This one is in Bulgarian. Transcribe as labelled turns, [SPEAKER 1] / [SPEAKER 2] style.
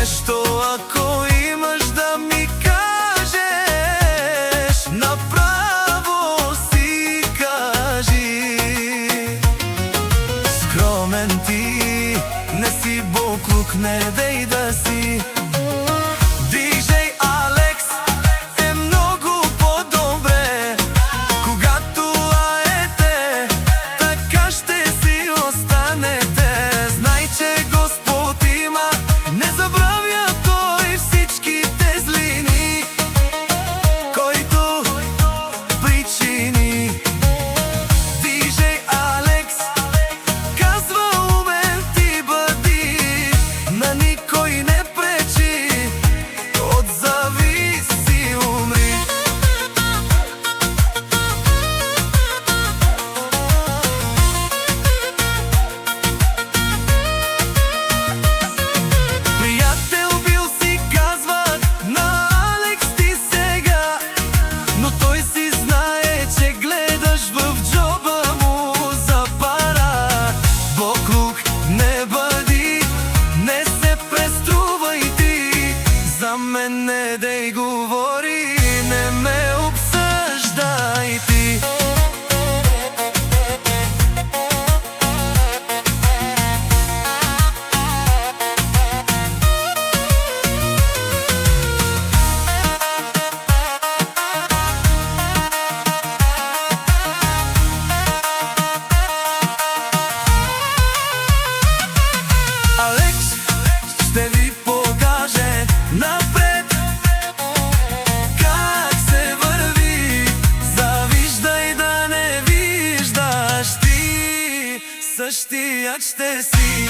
[SPEAKER 1] нещо, ако имаш да ми кажеш, направо си кажи. Скромен ти, не си буклук, не дей да си. Диджей Алекс е много по-добре, когато лаете, така ще си останете. Знай, че Господ има, не забравя Той всичките злини, който причини. Диджей Алекс казва: умен ти бъди, на никой не пречи, от зависи умри. Приятел бил си, казват на Алекс ти сега, но той си знае, че гледаш в джоба му за пара. Боклук не бъди, не се преструвай ти, за мен не дей говори, не ме обсъждай ти. Алекс ще ви покаже напред как се върви. Завиждай да не виждаш, ти същият ще си.